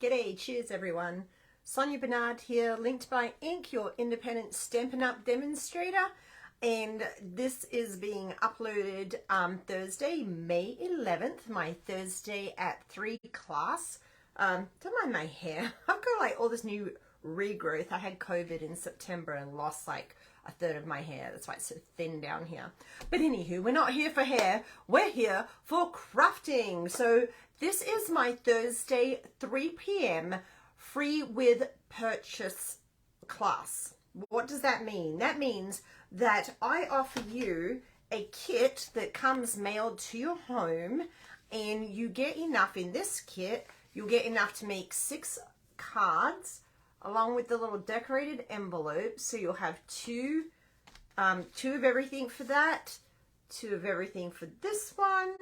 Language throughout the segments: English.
G'day, cheers everyone. Sonia Bernard here, linked by Ink, your independent Stampin' Up! Demonstrator. And this is being uploaded Thursday, May 11th, my Thursday at 3 class. Don't mind my hair. I've got like all this new regrowth. I had COVID in September and lost like a third of my hair. That's why it's so thin down here. But anywho, we're not here for hair. We're here for crafting. So this is my Thursday 3 p.m. free with purchase class. What does that mean? That means that I offer you a kit that comes mailed to your home, and you get enough in this kit. You'll get enough to make 6 cards along with the little decorated envelopes. So you'll have two of everything for that, 2 of everything for this one,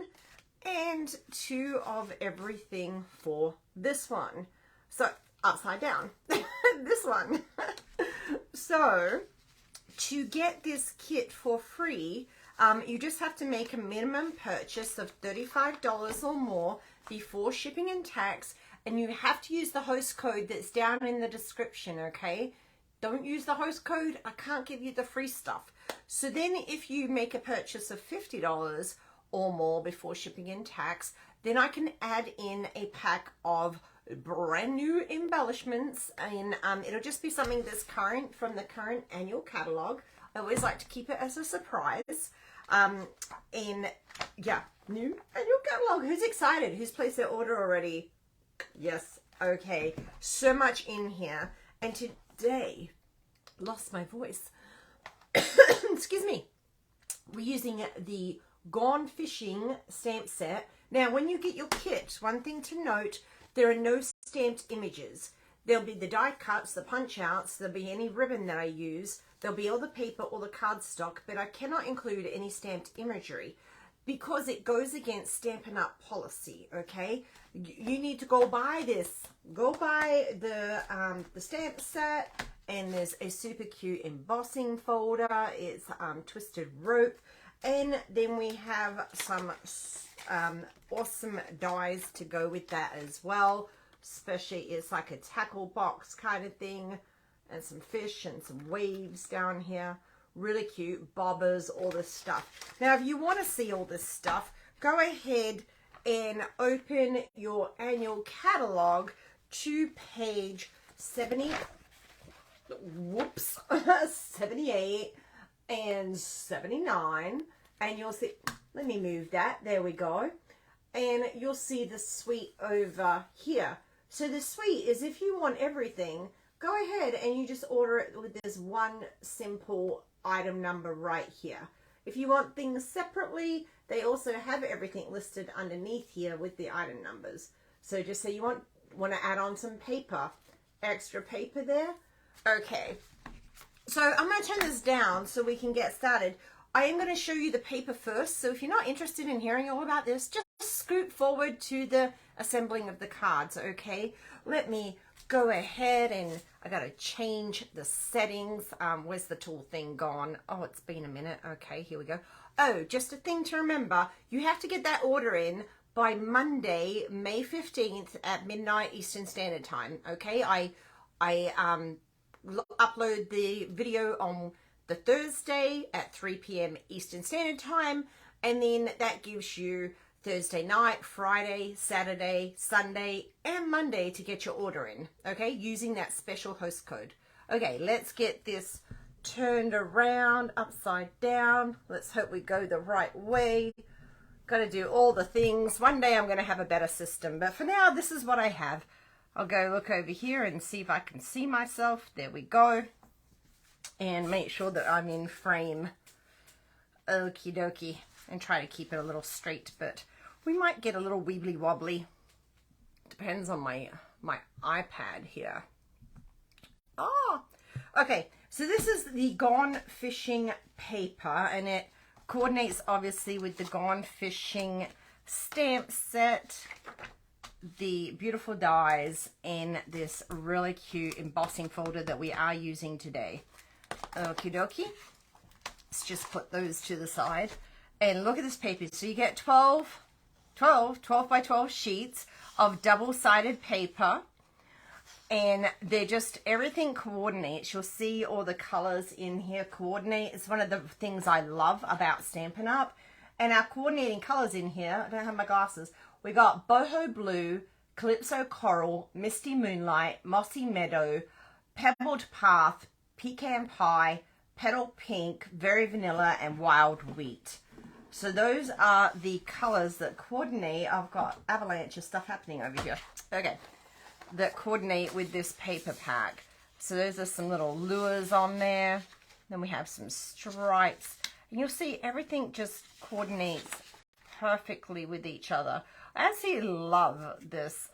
and 2 of everything for this one. So upside down, this one. So to get this kit for free, you just have to make a minimum purchase of $35 or more before shipping and tax, and you have to use the host code that's down in the description, okay? Don't use the host code. I can't give you the free stuff. So then if you make a purchase of $50 or more before shipping and tax, then I can add in a pack of brand new embellishments, and it'll just be something that's current from the current annual catalog. I always like to keep it as a surprise. And yeah, new annual catalog. Who's excited? Who's placed their order already? Yes. Okay. So much in here. And today, lost my voice. Excuse me. We're using the Gone Fishing stamp set. Now, when you get your kit, one thing to note, there are no stamped images. There'll be the die cuts, the punch outs, there'll be any ribbon that I use, there'll be all the paper, all the cardstock, but I cannot include any stamped imagery because it goes against Stampin' Up! Policy, okay? You need to go buy this. Go buy the stamp set, and there's a super cute embossing folder. It's twisted rope. And then we have some awesome dies to go with that as well. Especially, it's like a tackle box kind of thing. And some fish and some waves down here. Really cute. Bobbers, all this stuff. Now, if you want to see all this stuff, go ahead and open your annual catalog to page 70. Whoops. 78. And 79, and you'll see, let me move that, there we go, and you'll see the suite over here. So the suite is, if you want everything, go ahead and you just order it with this one simple item number right here. If you want things separately, they also have everything listed underneath here with the item numbers. So just say you want to add on some paper, extra paper there. Okay. So I'm going to turn this down so we can get started. I am going to show you the paper first. So if you're not interested in hearing all about this, just scoot forward to the assembling of the cards, okay? Let me go ahead, and I got to change the settings. Where's the tool thing gone? Oh, it's been a minute. Okay, here we go. Oh, just a thing to remember. You have to get that order in by Monday, May 15th at midnight Eastern Standard Time, okay? I upload the video on the Thursday at 3 p.m. Eastern Standard Time, and then that gives you Thursday night, Friday, Saturday, Sunday, and Monday to get your order in, okay, using that special host code. Okay, let's get this turned around, upside down. Let's hope we go the right way. Got to do all the things. One day I'm going to have a better system, but for now, this is what I have. I'll go look over here and see if I can see myself. There we go. And make sure that I'm in frame. Okie dokie. And try to keep it a little straight, but we might get a little wibbly wobbly. Depends on my iPad here. Oh, okay. So this is the Gone Fishing paper, and it coordinates obviously with the Gone Fishing stamp set, the beautiful dies, in this really cute embossing folder that we are using today. Okie dokie. Let's just put those to the side. And look at this paper. So you get 12 by 12 sheets of double-sided paper. and they're just, everything coordinates. You'll see all the colors in here coordinate. It's one of the things I love about Stampin' Up. And our coordinating colors in here, I don't have my glasses. We got boho blue, calypso coral, misty moonlight, mossy meadow, pebbled path, pecan pie, petal pink, very vanilla, and wild wheat. So those are the colors that coordinate. I've got avalanche of stuff happening over here. Okay, that coordinate with this paper pack. So those are some little lures on there. Then we have some stripes. And you'll see everything just coordinates perfectly with each other. I absolutely love this.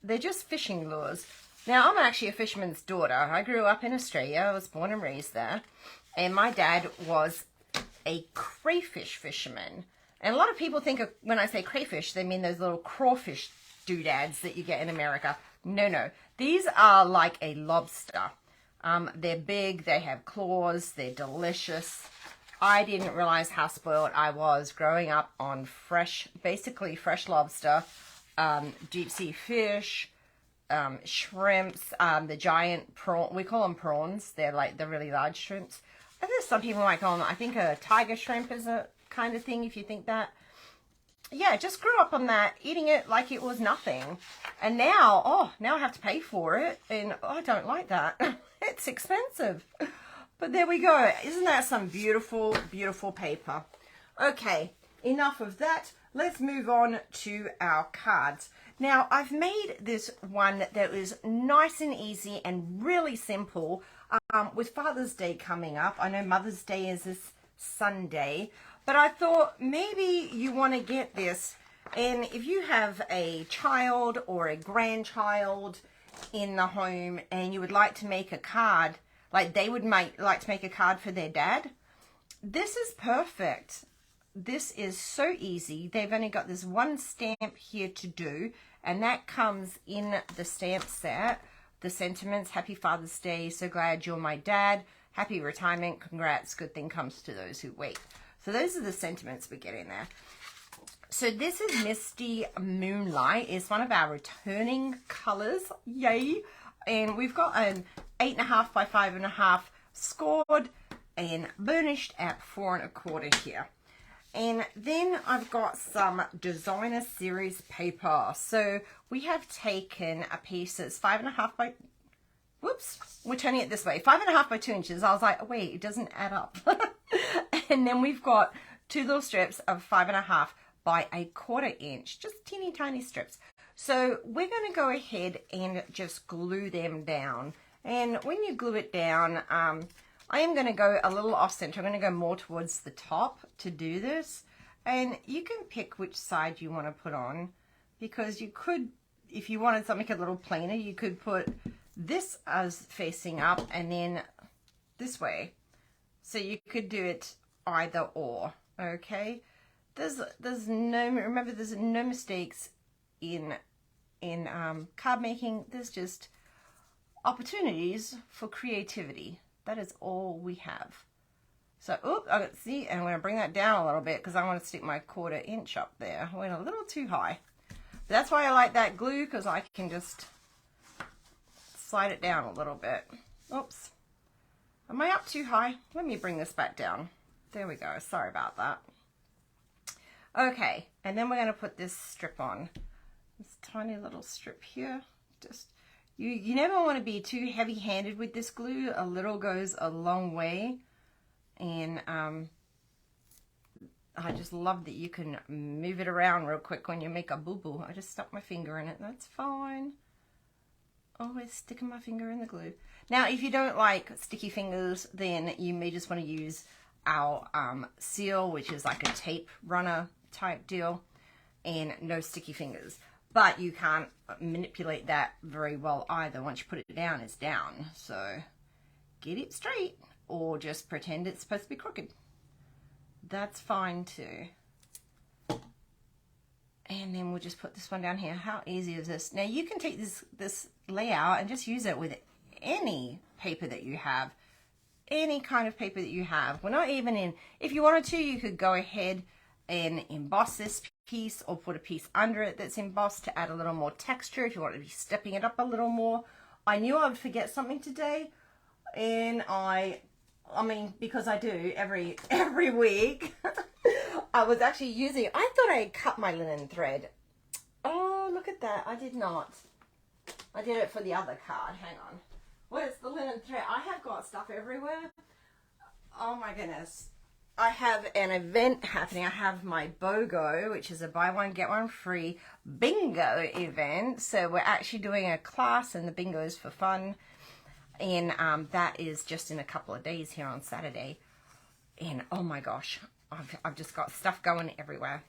They're just fishing lures. Now, I'm actually a fisherman's daughter. I grew up in Australia. I was born and raised there. And my dad was a crayfish fisherman. And a lot of people think of, when I say crayfish, they mean those little crawfish doodads that you get in America. No, no. These are like a lobster. They're big. They have claws. They're delicious. I didn't realize how spoiled I was growing up on fresh, basically fresh lobster, deep sea fish, shrimps, the giant prawn. We call them prawns. They're like the really large shrimps. I think some people might call them, I think a tiger shrimp is a kind of thing if you think that. Yeah, just grew up on that, eating it like it was nothing. And now, now I have to pay for it. And I don't like that. It's expensive. But there we go. Isn't that some beautiful, beautiful paper? Okay, enough of that. Let's move on to our cards. Now, I've made this one that was nice and easy and really simple with Father's Day coming up. I know Mother's Day is this Sunday, but I thought maybe you want to get this. And if you have a child or a grandchild in the home and you would like to make a card, like they would like to make a card for their dad, this is perfect. This is so easy. They've only got this one stamp here to do, and that comes in the stamp set. The sentiments: happy Father's Day, so glad you're my dad, happy retirement, congrats, good thing comes to those who wait. So those are the sentiments we get in there. So this is Misty Moonlight. It's one of our returning colors. Yay! And we've got an 8.5 by 5.5 scored and burnished at 4 1/4 here. And then I've got some designer series paper. So we have taken a piece that's 5.5 by, whoops, we're turning it this way, 5.5 by 2 inches. I was like, oh, wait, it doesn't add up. And then we've got 2 little strips of 5.5 by 1/4 inch, just teeny tiny strips. So we're going to go ahead and just glue them down. And when you glue it down, I am going to go a little off center. I'm going to go more towards the top to do this. And you can pick which side you want to put on, because you could, if you wanted something a little plainer, you could put this as facing up and then this way. So you could do it either or, okay? There's no, remember, there's no mistakes in card making. There's just opportunities for creativity. That is all we have. So, see, and I'm going to bring that down a little bit because I want to stick my 1/4 inch up there. I went a little too high. But that's why I like that glue, because I can just slide it down a little bit. Oops. Am I up too high? Let me bring this back down. There we go. Sorry about that. Okay, and then we're going to put this strip on. This tiny little strip here. Just you never want to be too heavy-handed with this glue. A little goes a long way. And I just love that you can move it around real quick when you make a boo-boo. I just stuck my finger in it. That's fine. Always sticking my finger in the glue. Now, if you don't like sticky fingers, then you may just want to use our seal, which is like a tape runner type deal, and no sticky fingers. But you can't manipulate that very well either. Once you put it down, it's down. So get it straight, or just pretend it's supposed to be crooked. That's fine too. And then we'll just put this one down here. How easy is this? Now you can take this layout and just use it with any paper that you have. Any kind of paper that you have. We're not even in, if you wanted to, you could go ahead and emboss this piece or put a piece under it that's embossed to add a little more texture if you want to be stepping it up a little more. I knew I would forget something today, and I mean, because I do every week. I was actually using, I thought I cut my linen thread. Oh, look at that. I did not. I did it for the other card. Hang on. Where's the linen thread? I have got stuff everywhere. Oh my goodness. I have an event happening. I have my BOGO, which is a buy one, get one free bingo event. So we're actually doing a class, and the bingo is for fun. And that is just in a couple of days here on Saturday. And oh my gosh, I've just got stuff going everywhere.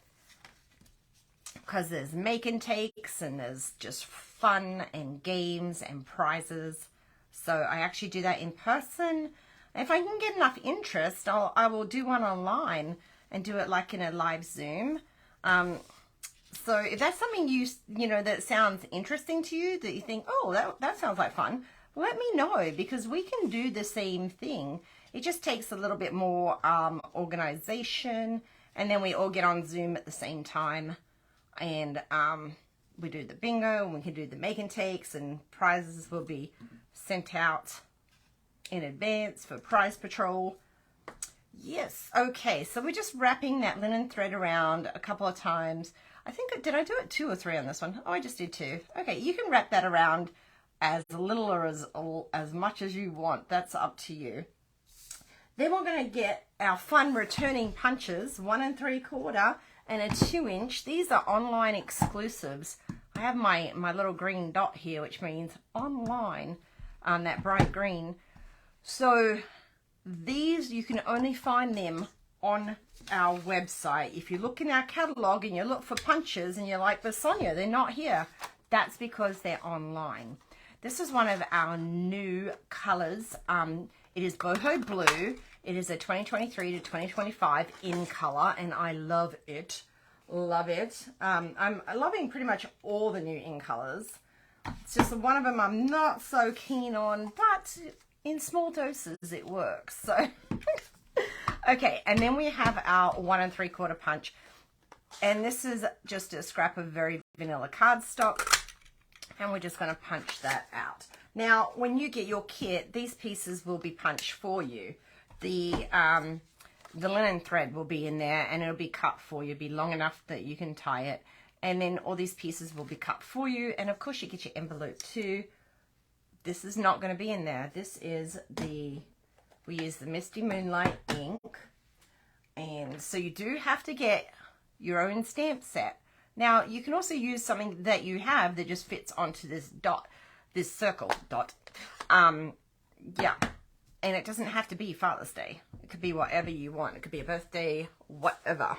Because there's make and takes, and there's just fun and games and prizes. So I actually do that in person. If I can get enough interest, I will do one online and do it like in a live Zoom. So if that's something you know that sounds interesting to you, that you think, oh, that sounds like fun, let me know, because we can do the same thing. It just takes a little bit more organization, and then we all get on Zoom at the same time, and we do the bingo, and we can do the make and takes, and prizes will be sent out in advance for prize patrol. Yes, okay, so we're just wrapping that linen thread around a couple of times. I think, did I do it 2 or 3 on this one? Oh, I just did 2. Okay, you can wrap that around as little or as much as you want. That's up to you. Then we're going to get our fun returning punches, 1 3/4 and a 2-inch. These are online exclusives. I have my little green dot here, which means online, that bright green. So these, you can only find them on our website. If you look in our catalog and you look for punches and you're like, but Sonia, they're not here, that's because they're online. This is one of our new colors. It is boho blue. It is a 2023 to 2025 in color, and I love it. Love it. I'm loving pretty much all the new in colors. It's just one of them I'm not so keen on, but in small doses it works. So okay, and then we have our 1 3/4 punch, and this is just a scrap of very vanilla cardstock, and we're just going to punch that out. Now when you get your kit, these pieces will be punched for you. The linen thread will be in there, and it'll be cut for you, be long enough that you can tie it, and then all these pieces will be cut for you. And of course you get your envelope too. This is not going to be in there. This is we use the Misty Moonlight ink, and so you do have to get your own stamp set. Now you can also use something that you have that just fits onto this dot, this circle dot. Yeah, and it doesn't have to be Father's Day. It could be whatever you want. It could be a birthday, whatever.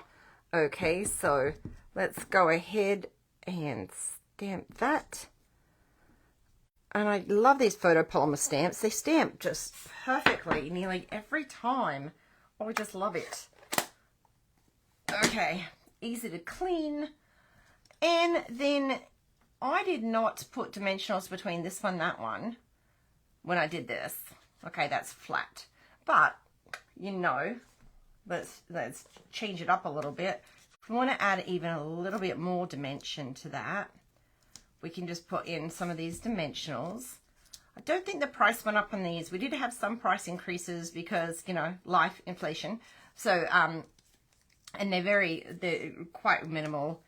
Okay, so let's go ahead and stamp that. And I love these photopolymer stamps. They stamp just perfectly nearly every time. Oh, I just love it. Okay, easy to clean. And then I did not put dimensionals between this one and that one when I did this. Okay, that's flat. But, you know, let's change it up a little bit. If we want to add even a little bit more dimension to that, we can just put in some of these dimensionals. I don't think the price went up on these. We did have some price increases because, you know, life, inflation. So, and they're quite minimal.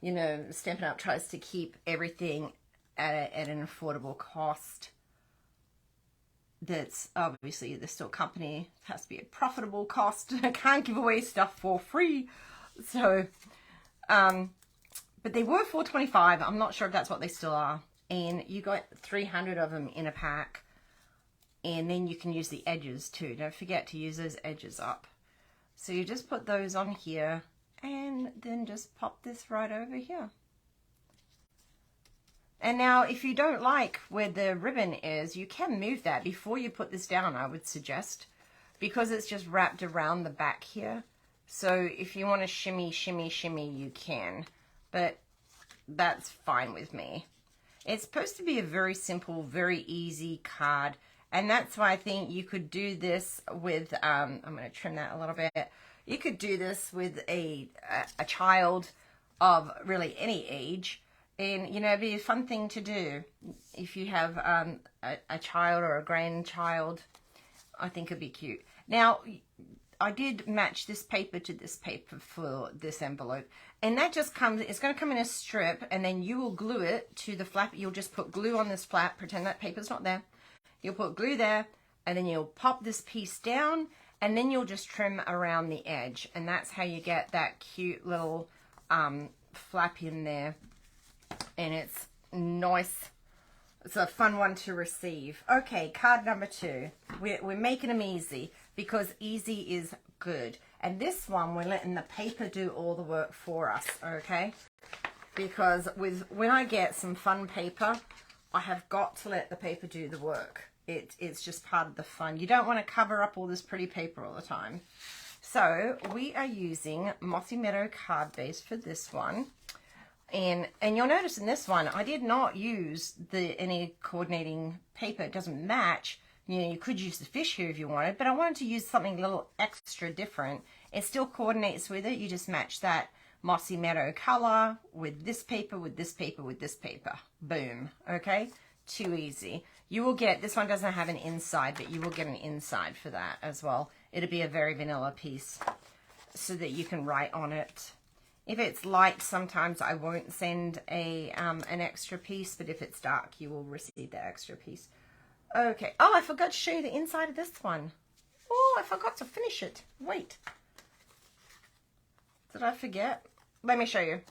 You know, Stampin' Up! Tries to keep everything at an affordable cost. That's obviously, they're still a company. It has to be a profitable cost. I can't give away stuff for free. So, but they were $4.25. I'm not sure if that's what they still are. And you got 300 of them in a pack. And then you can use the edges too. Don't forget to use those edges up. So you just put those on here, and then just pop this right over here. And now if you don't like where the ribbon is, you can move that before you put this down, I would suggest, because it's just wrapped around the back here. So if you want to shimmy, shimmy, shimmy, you can. But that's fine with me. It's supposed to be a very simple, very easy card. And that's why I think you could do this with, I'm going to trim that a little bit. You could do this with a child of really any age, and you know, it'd be a fun thing to do if you have a child or a grandchild. I think it'd be cute. Now, I did match this paper to this paper for this envelope, and that just comes, it's going to come in a strip, and then you will glue it to the flap. You'll just put glue on this flap, pretend that paper's not there. You'll put glue there, and then you'll pop this piece down, and then you'll just trim around the edge, and that's how you get that cute little flap in there, and it's nice. It's a fun one to receive. Okay, card number 2. We're making them easy because easy is good. And this one, we're letting the paper do all the work for us, okay? Because when I get some fun paper, I have got to let the paper do the work. It's just part of the fun. You don't want to cover up all this pretty paper all the time. So we are using Mossy Meadow card base for this one. And you'll notice in this one, I did not use any coordinating paper. It doesn't match. You know, you could use the fish here if you wanted, but I wanted to use something a little extra different. It still coordinates with it. You just match that Mossy Meadow color with this paper, with this paper, with this paper. Boom. Okay? Too easy. You will get, this one doesn't have an inside, but you will get an inside for that as well. It'll be a very vanilla piece so that you can write on it. If it's light, sometimes I won't send an extra piece, but if it's dark, you will receive that extra piece. Okay. Oh, I forgot to show you the inside of this one. Oh, I forgot to finish it. Wait. Did I forget? Let me show you.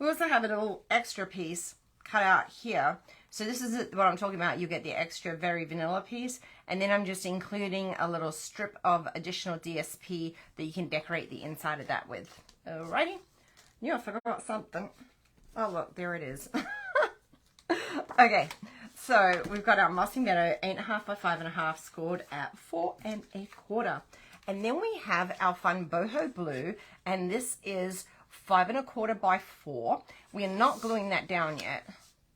We also have a little extra piece cut out here. So this is what I'm talking about. You get the extra very vanilla piece. And then I'm just including a little strip of additional DSP that you can decorate the inside of that with. Alrighty. Yeah, I forgot something. Oh, look, there it is. Okay, so we've got our Mossy Meadow 8.5 by 5.5 scored at 4 1/4. And then we have our fun boho blue, and this is 5 1/4 by 4. We are not gluing that down yet.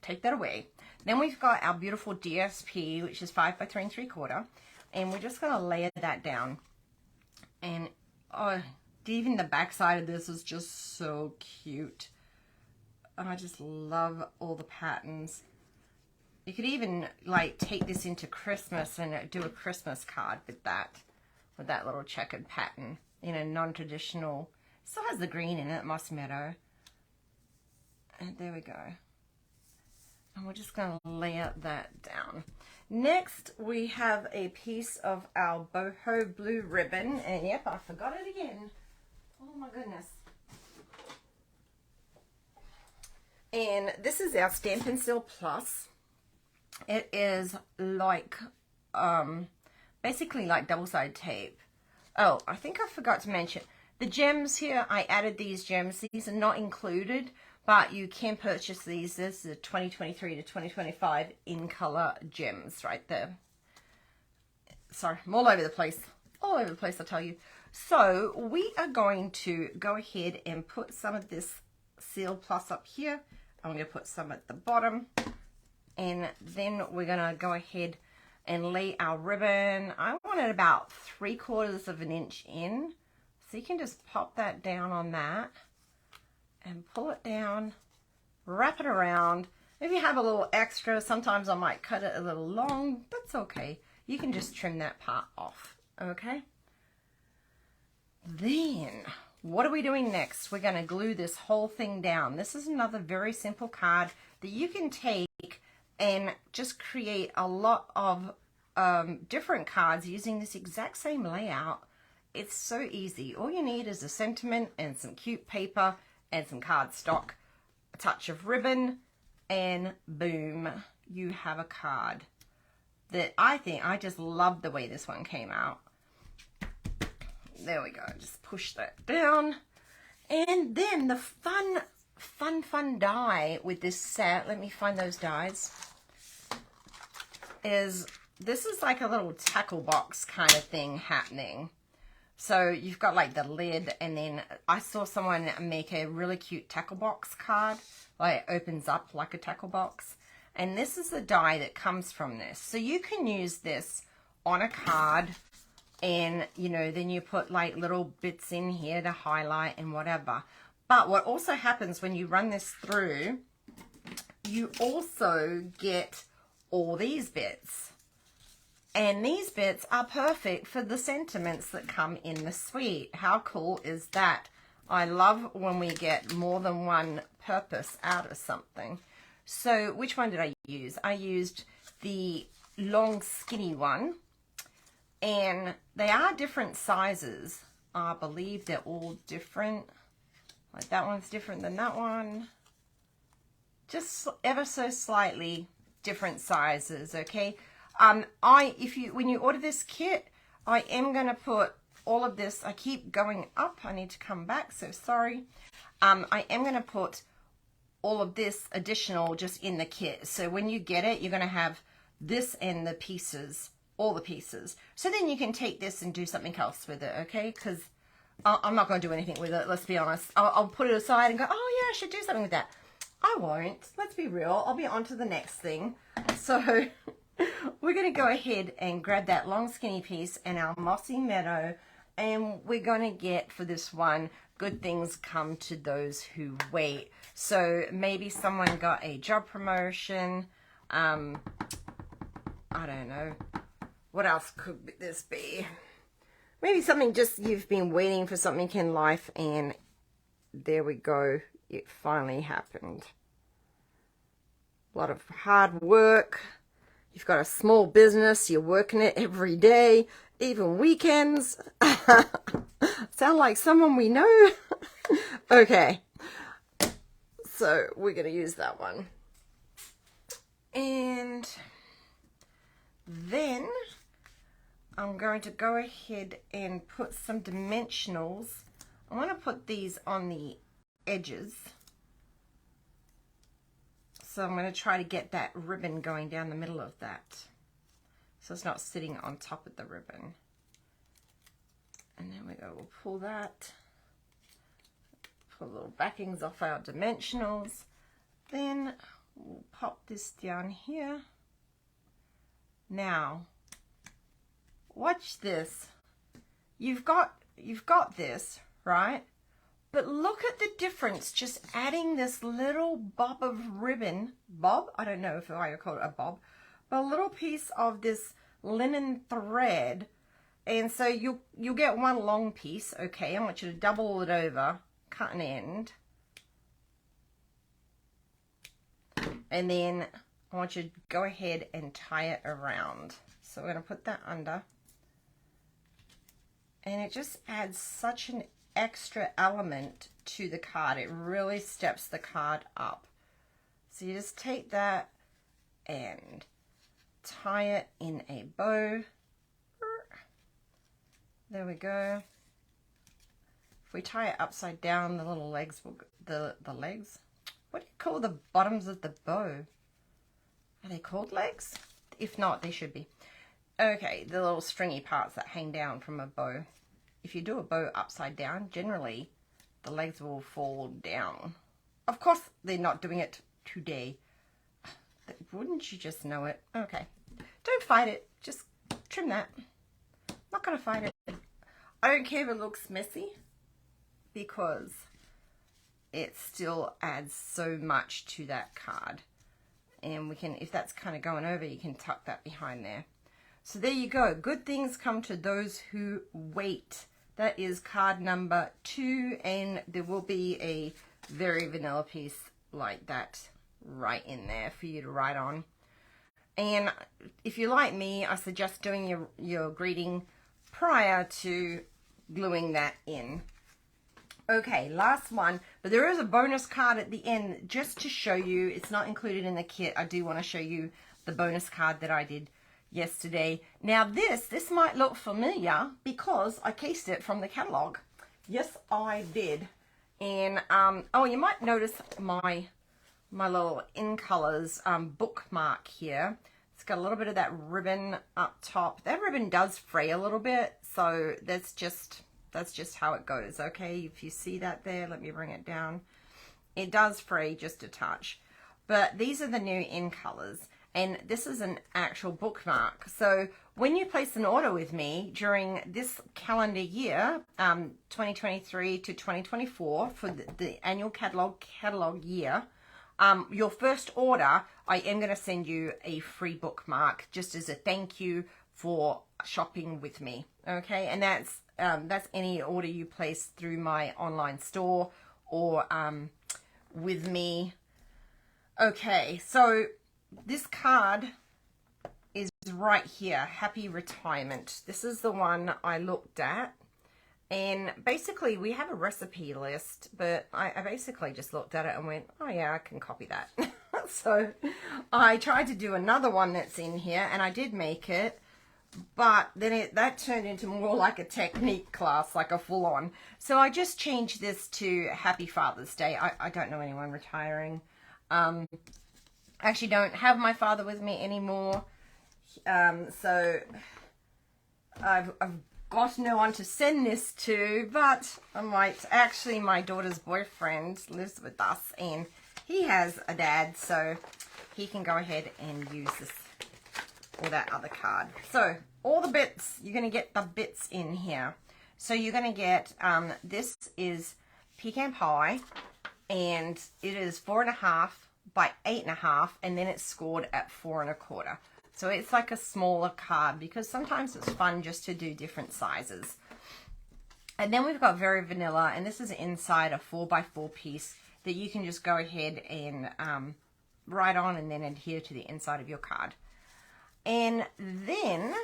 Take that away. Then we've got our beautiful DSP, which is 5 by 3 3/4, and we're just going to layer that down. And oh, even the back side of this is just so cute. I just love all the patterns. You could even like take this into Christmas and do a Christmas card with that little checkered pattern in a non-traditional. Still has the green in it, Moss Meadow. And there we go. And we're just going to layer that down. Next, we have a piece of our boho blue ribbon. And yep, I forgot it again. Oh my goodness. And this is our Stampin' Seal Plus. It is like, basically like double-sided tape. Oh, I think I forgot to mention, the gems here, I added these gems. These are not included, but you can purchase these. This is 2023 to 2025 in color gems right there. Sorry, I'm all over the place. All over the place, I'll tell you. So we are going to go ahead and put some of this Seal Plus up here. I'm going to put some at the bottom. And then we're going to go ahead and lay our ribbon. I want it about 3/4 of an inch in. So you can just pop that down on that and pull it down, wrap it around. If you have a little extra, sometimes I might cut it a little long. That's okay. You can just trim that part off, okay? Then, what are we doing next? We're going to glue this whole thing down. This is another very simple card that you can take and just create a lot of different cards using this exact same layout. It's so easy. All you need is a sentiment and some cute paper and some cardstock, a touch of ribbon, and boom, you have a card that I just love the way this one came out. There we go. Just push that down. And then the fun die with this set, let me find those dies, is this is like a little tackle box kind of thing happening. So you've got like the lid, and then I saw someone make a really cute tackle box card, like it opens up like a tackle box. And this is the die that comes from this. So you can use this on a card And, you know, then you put like little bits in here to highlight and whatever. But what also happens when you run this through, you also get all these bits. And these bits are perfect for the sentiments that come in the suite. How cool is that? I love when we get more than one purpose out of something. So which one did I use? I used the long skinny one. And they are different sizes. I believe they're all different. Like that one's different than that one. Just ever so slightly different sizes, okay? When you order this kit, I am going to put all of this. I keep going up. I need to come back, so sorry. I am going to put all of this additional just in the kit. So when you get it, you're going to have this and the pieces, all the pieces. So then you can take this and do something else with it, okay? Because I'm not going to do anything with it, let's be honest. I'll put it aside and go, oh yeah, I should do something with that. I won't. Let's be real. I'll be on to the next thing. So we're going to go ahead and grab that long skinny piece and our mossy meadow, and we're going to get for this one, good things come to those who wait. So maybe someone got a job promotion. I don't know. What else could this be? Maybe something just you've been waiting for something in life, and there we go. It finally happened. A lot of hard work. You've got a small business. You're working it every day, even weekends. Sound like someone we know? Okay. So we're going to use that one. And then I'm going to go ahead and put some dimensionals. I want to put these on the edges. So I'm going to try to get that ribbon going down the middle of that, so it's not sitting on top of the ribbon. And then we go, we'll pull that, pull little backings off our dimensionals. Then we'll pop this down here. Now, watch this. You've got this, right? But look at the difference, just adding this little bob of ribbon, bob? I don't know if I call it a bob, but a little piece of this linen thread. And so you'll get one long piece, okay? I want you to double it over, cut an end. And then I want you to go ahead and tie it around. So we're going to put that under. And it just adds such an extra element to the card. It really steps the card up. So you just take that and tie it in a bow. There we go. If we tie it upside down, the little legs will, the legs? What do you call the bottoms of the bow? Are they called legs? If not, they should be. Okay, the little stringy parts that hang down from a bow. If you do a bow upside down, generally the legs will fall down. Of course, they're not doing it today. Wouldn't you just know it? Okay. Don't fight it. Just trim that. Not going to fight it. I don't care if it looks messy, because it still adds so much to that card. And we can, if that's kind of going over, you can tuck that behind there. So there you go. Good things come to those who wait. That is card number 2, and there will be a very vanilla piece like that right in there for you to write on. And if you're like me, I suggest doing your greeting prior to gluing that in. Okay, last one, but there is a bonus card at the end just to show you. It's not included in the kit. I do want to show you the bonus card that I did yesterday. Now this might look familiar because I cased it from the catalog. Yes, I did. And oh, you might notice my little In Colors bookmark here. It's got a little bit of that ribbon up top. That ribbon does fray a little bit, so that's just how it goes. Okay, if you see that there, let me bring it down. It does fray just a touch, but these are the new In Colors. and this is an actual bookmark. So when you place an order with me during this calendar year, 2023 to 2024, for the annual catalog year, your first order, I am going to send you a free bookmark just as a thank you for shopping with me. Okay, and that's any order you place through my online store or with me. Okay, so this card is right here, Happy Retirement. This is the one I looked at, and basically we have a recipe list, but I basically just looked at it and went, oh yeah, I can copy that. So I tried to do another one that's in here, and I did make it, but then that turned into more like a technique class, like a full-on. So I just changed this to Happy Father's Day. I don't know anyone retiring. I actually don't have my father with me anymore, so I've got no one to send this to, but I might. Actually, my daughter's boyfriend lives with us, and he has a dad, so he can go ahead and use this or that other card. So all the bits, you're going to get the bits in here. So you're going to get, this is pecan pie, and it is 4.5 by 8.5, and then it's scored at 4 1/4. So it's like a smaller card, because sometimes it's fun just to do different sizes. And then we've got Very Vanilla, and this is inside a 4x4 piece that you can just go ahead and write on and then adhere to the inside of your card. And then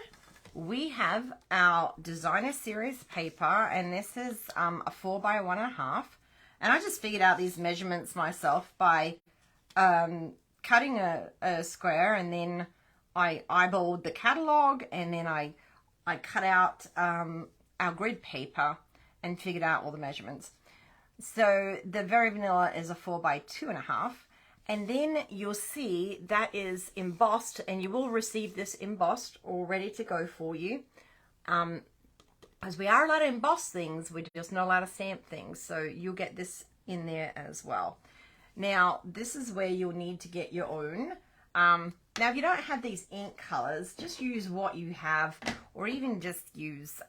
we have our designer series paper, and this is a 4 by 1.5. And I just figured out these measurements myself by cutting a square, and then I eyeballed the catalog, and then I cut out our grid paper and figured out all the measurements. So the Very Vanilla is a 4 by 2.5. And then you'll see that is embossed, and you will receive this embossed all ready to go for you. As we are allowed to emboss things, we're just not allowed to stamp things. So you'll get this in there as well. Now, this is where you'll need to get your own. Now, if you don't have these ink colors, just use what you have, or even just use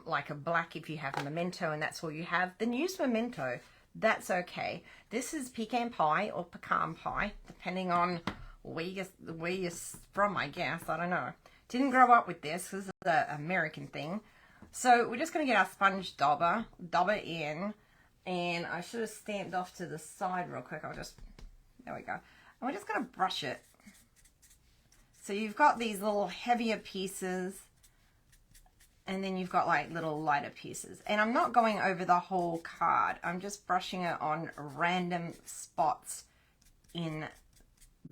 like a black if you have a memento and that's all you have. Then use memento. That's okay. This is pecan pie or pecan pie, depending on where you're from, I guess. I don't know. Didn't grow up with this. This is an American thing. So we're just going to get our sponge dauber in. And I should have stamped off to the side real quick. There we go. And we're just going to brush it. So you've got these little heavier pieces, and then you've got like little lighter pieces. And I'm not going over the whole card. I'm just brushing it on random spots in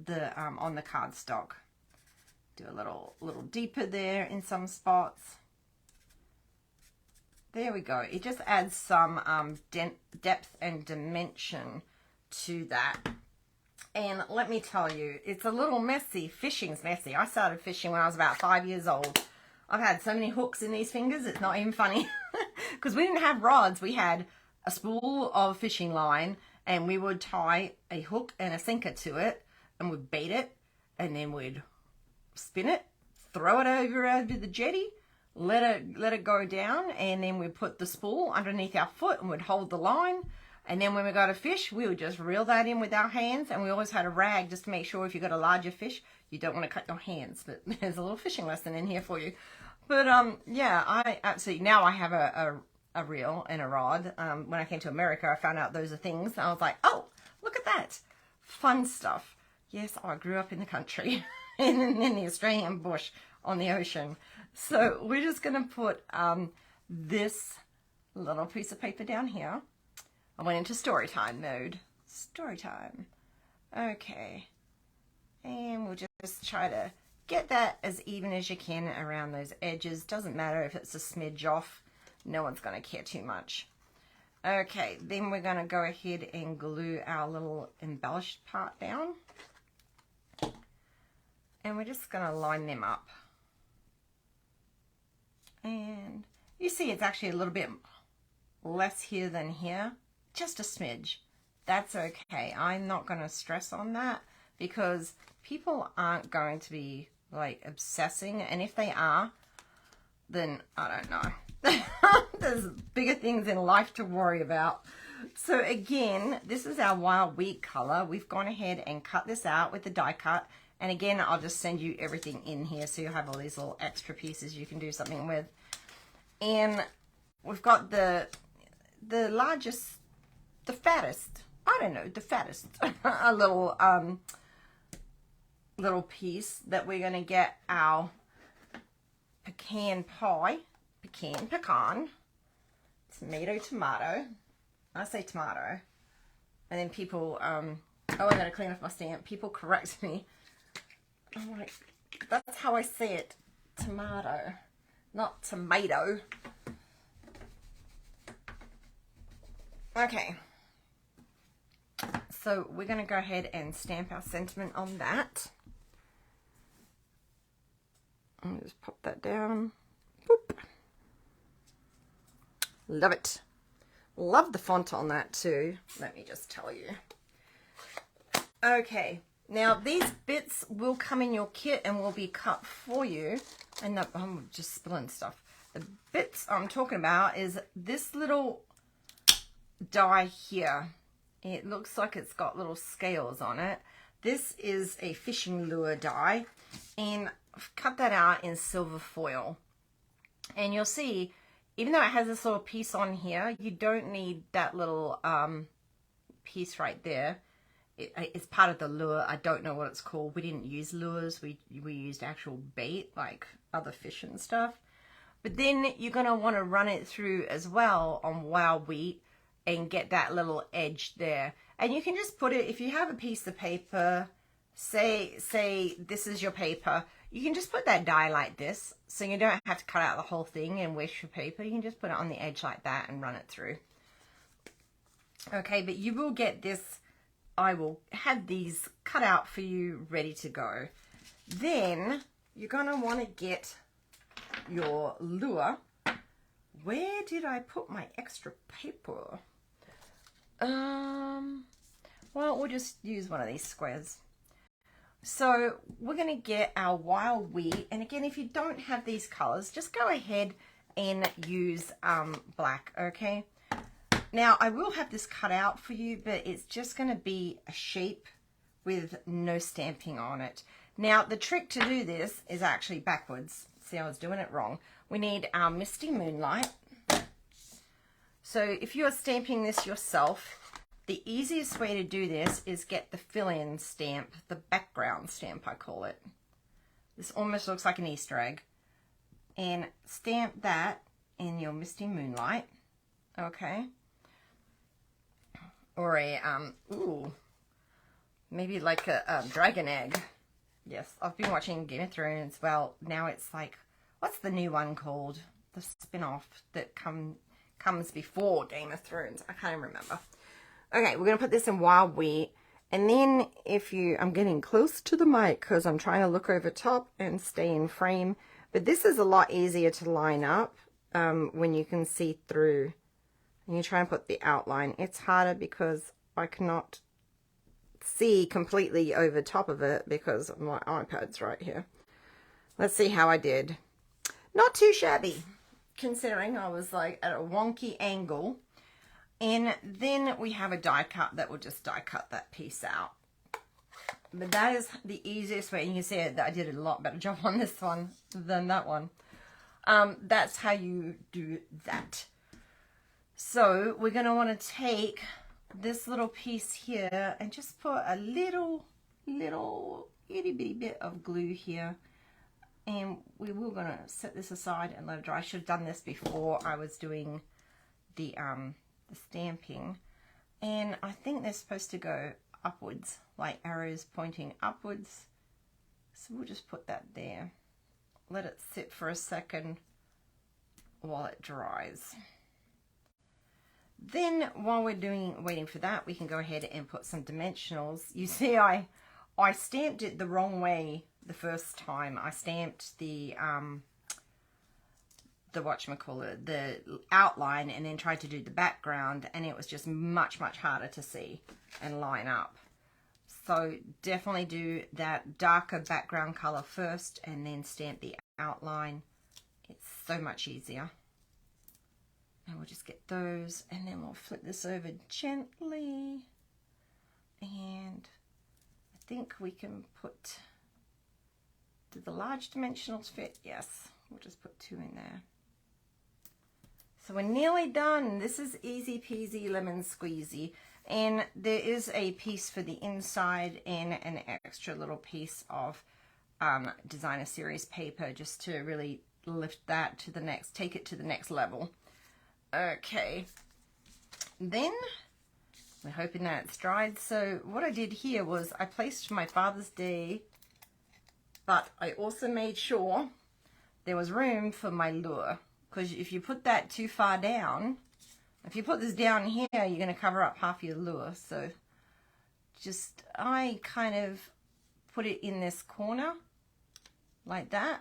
the on the cardstock. Do a little deeper there in some spots. There we go. It just adds some depth and dimension to that. And let me tell you, it's a little messy. Fishing's messy. I started fishing when I was about 5 years old. I've had so many hooks in these fingers, it's not even funny. Because we didn't have rods. We had a spool of fishing line, and we would tie a hook and a sinker to it, and we'd bait it, and then we'd spin it, throw it over the jetty, let it go down, and then we'd put the spool underneath our foot and we'd hold the line. And then when we got a fish, we would just reel that in with our hands, and we always had a rag just to make sure if you got a larger fish, you don't want to cut your hands. But there's a little fishing lesson in here for you. But yeah, I absolutely, now I have a reel and a rod. When I came to America, I found out those are things. I was like, oh, look at that. Fun stuff. Yes, I grew up in the country, in the Australian bush on the ocean. So we're just going to put this little piece of paper down here. I went into story time mode. Story time. Okay. And we'll just try to get that as even as you can around those edges. Doesn't matter if it's a smidge off. No one's going to care too much. Okay, then we're going to go ahead and glue our little embellished part down. And we're just going to line them up. And you see it's actually a little bit less here than here. Just a smidge. That's okay. I'm not going to stress on that because people aren't going to be like obsessing, and if they are, then I don't know. There's bigger things in life to worry about. So again, this is our wild wheat color. We've gone ahead and cut this out with the die cut. And again, I'll just send you everything in here so you'll have all these little extra pieces you can do something with. And we've got the largest, the fattest, I don't know, the fattest, a little little piece that we're going to get our pecan pie, pecan, tomato. I say tomato, and then people, oh, I gotta clean off my stamp. People correct me. I'm like, that's how I say it, tomato, not tomato. Okay, so we're gonna go ahead and stamp our sentiment on that. I'll just pop that down. Boop. Love it. Love the font on that too. Let me just tell you. Okay, now these bits will come in your kit and will be cut for you. And I'm just spilling stuff. The bits I'm talking about is this little die here. It looks like it's got little scales on it. This is a fishing lure die, and I've cut that out in silver foil. And you'll see, even though it has this little piece on here, you don't need that little piece right there. It's part of the lure. I don't know what it's called. We didn't use lures. We used actual bait, like other fish and stuff. But then you're going to want to run it through as well on wild wheat and get that little edge there. And you can just put it, if you have a piece of paper, say this is your paper, you can just put that die like this, so you don't have to cut out the whole thing and waste your paper. You can just put it on the edge like that and run it through. Okay, but you will get this, I will have these cut out for you, ready to go. Then you're going to want to get your lure. Where did I put my extra paper? Well, we'll just use one of these squares. So we're going to get our wild wheat, and again, if you don't have these colors, just go ahead and use black, okay? Now, I will have this cut out for you, but it's just going to be a shape with no stamping on it. Now, the trick to do this is actually backwards. See, I was doing it wrong. We need our Misty Moonlight. So if you're stamping this yourself, the easiest way to do this is get the fill-in stamp, the background stamp, I call it. This almost looks like an Easter egg. And stamp that in your Misty Moonlight, okay? Or a, maybe like a dragon egg. Yes, I've been watching Game of Thrones. Well, now it's like, what's the new one called? The spin-off that comes before Game of Thrones. I can't even remember. Okay, we're going to put this in wild wheat. And then if you, I'm getting close to the mic because I'm trying to look over top and stay in frame. But this is a lot easier to line up when you can see through. And you try and put the outline. It's harder because I cannot see completely over top of it because my iPad's right here. Let's see how I did. Not too shabby, considering I was like at a wonky angle. And then we have a die cut that will just die cut that piece out. But that is the easiest way. You can see that I did a lot better job on this one than that one. That's how you do that. So we're going to want to take this little piece here and just put a little itty bitty bit of glue here. And we were going to set this aside and let it dry. I should have done this before I was doing the stamping. And I think they're supposed to go upwards, like arrows pointing upwards. So we'll just put that there. Let it sit for a second while it dries. Then while we're waiting for that, we can go ahead and put some dimensionals. You see, I stamped it the wrong way the first time. I stamped the whatchamacallit, the outline, and then tried to do the background, and it was just much harder to see and line up. So definitely do that darker background color first and then stamp the outline. It's so much easier. And we'll just get those, and then we'll flip this over gently. And I think we can put, do the large dimensionals fit? Yes, we'll just put 2 in there. So we're nearly done. This is easy peasy lemon squeezy. And there is a piece for the inside and an extra little piece of designer series paper just to really lift that to the next, take it to the next level. Okay, then we're hoping that it's dried. So what I did here was I placed my Father's Day, but I also made sure there was room for my lure, because if you put that too far down, if you put this down here, you're going to cover up half your lure. So just, I kind of put it in this corner like that,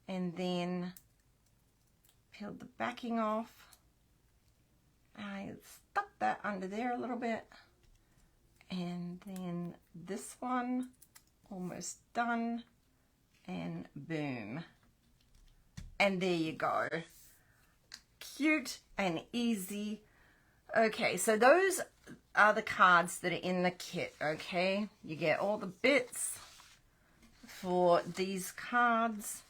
and then peeled the backing off. I stuck that under there a little bit, and then this one almost done, and boom, and there you go. Cute and easy. Okay, so those are the cards that are in the kit. Okay, you get all the bits for these cards.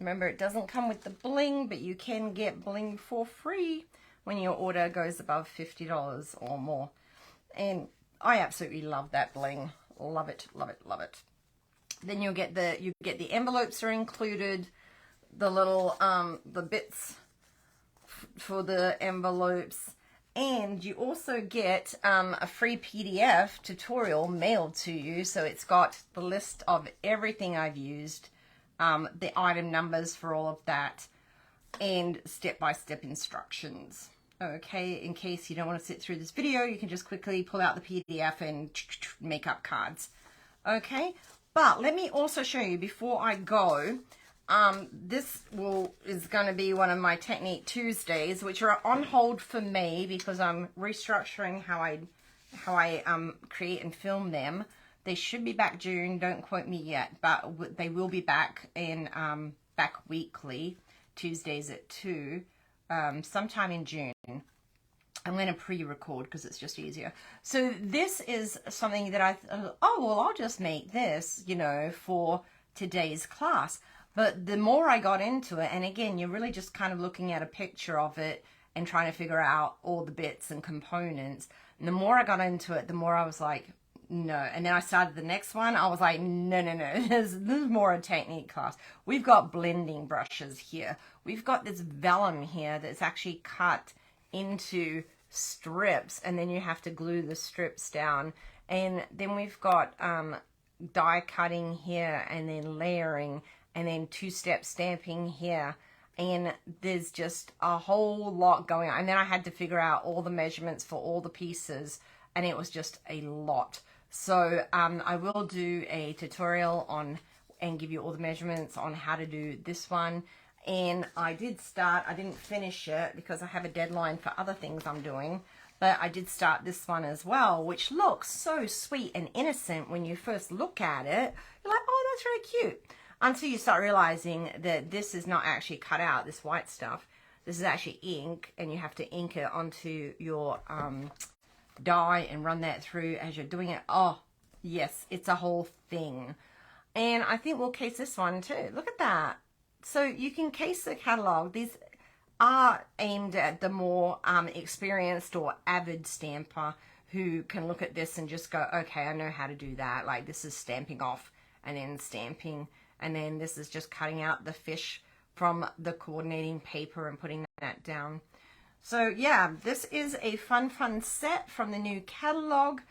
Remember, it doesn't come with the bling, but you can get bling for free when your order goes above $50 or more. And I absolutely love that bling. Love it, love it, love it. Then you get the envelopes are included, the little the bits for the envelopes, and you also get a free PDF tutorial mailed to you. So it's got the list of everything I've used, the item numbers for all of that, and step-by-step instructions. Okay, in case you don't want to sit through this video, you can just quickly pull out the PDF and make up cards. Okay, but let me also show you before I go. This is going to be one of my Technique Tuesdays, which are on hold for May because I'm restructuring how I create and film them. They should be back June. Don't quote me yet, but they will be back in back weekly, Tuesdays at 2, sometime in June. I'm going to pre-record because it's just easier. So this is something that I thought, oh, well, I'll just make this, you know, for today's class. But the more I got into it, and again, you're really just kind of looking at a picture of it and trying to figure out all the bits and components. And the more I got into it, the more I was like, no. And then I started the next one. I was like, no, no, no. This is more a technique class. We've got blending brushes here. We've got this vellum here that's actually cut into strips, and then you have to glue the strips down. And then we've got die cutting here, and then layering, and then two-step stamping here. And there's just a whole lot going on. And then I had to figure out all the measurements for all the pieces, and it was just a lot. So I will do a tutorial on and give you all the measurements on how to do this one. And I did start, I didn't finish it because I have a deadline for other things I'm doing, but I did start this one as well, which looks so sweet and innocent when you first look at it. You're like, oh, that's really cute. Until you start realizing that this is not actually cut out, this white stuff. This is actually ink, and you have to ink it onto your die and run that through as you're doing it. Oh, yes, it's a whole thing. And I think we'll case this one too. Look at that. So you can case the catalog. These are aimed at the more experienced or avid stamper who can look at this and just go, okay, I know how to do that. Like this is stamping off and then stamping. And then this is just cutting out the fish from the coordinating paper and putting that down. So yeah, this is a fun set from the new catalog.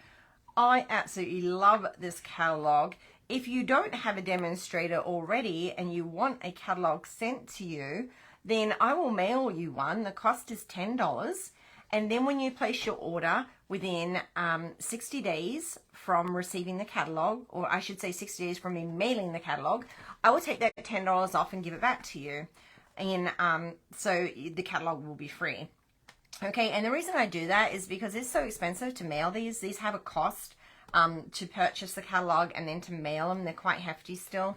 I absolutely love this catalog. If you don't have a demonstrator already and you want a catalog sent to you, then I will mail you one. The cost is $10. And then when you place your order within 60 days from receiving the catalog, or I should say 60 days from me mailing the catalog, I will take that $10 off and give it back to you. And so the catalog will be free. Okay, and the reason I do that is because it's so expensive to mail these. These have a cost to purchase the catalog and then to mail them. They're quite hefty still.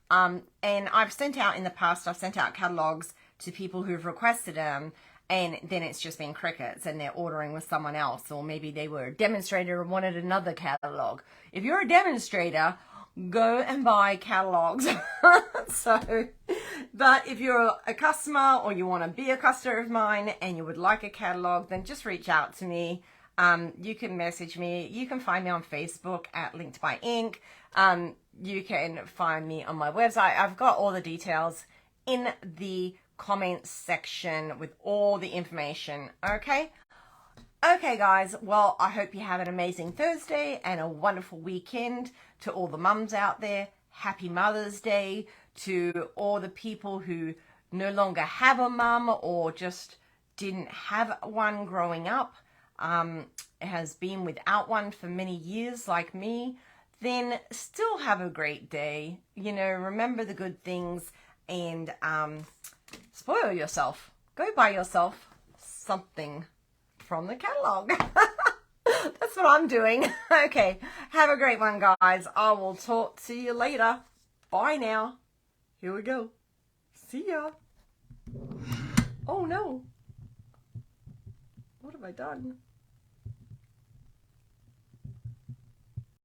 And I've sent out in the past, I've sent out catalogs to people who've requested them, and then it's just been crickets and they're ordering with someone else, or maybe they were a demonstrator and wanted another catalog. If you're a demonstrator, go and buy catalogs. But if you're a customer or you want to be a customer of mine and you would like a catalog, then just reach out to me. You can message me. You can find me on Facebook at Linked by Ink. You can find me on my website. I've got all the details in the comments section with all the information. Okay? Okay, guys. Well, I hope you have an amazing Thursday and a wonderful weekend. To all the mums out there, happy Mother's Day. To all the people who no longer have a mum or just didn't have one growing up, has been without one for many years like me, then still have a great day. You know, remember the good things and spoil yourself. Go buy yourself something from the catalog. That's what I'm doing. Okay, have a great one, guys. I will talk to you later. Bye now. Here we go. See ya. Oh no. What have I done?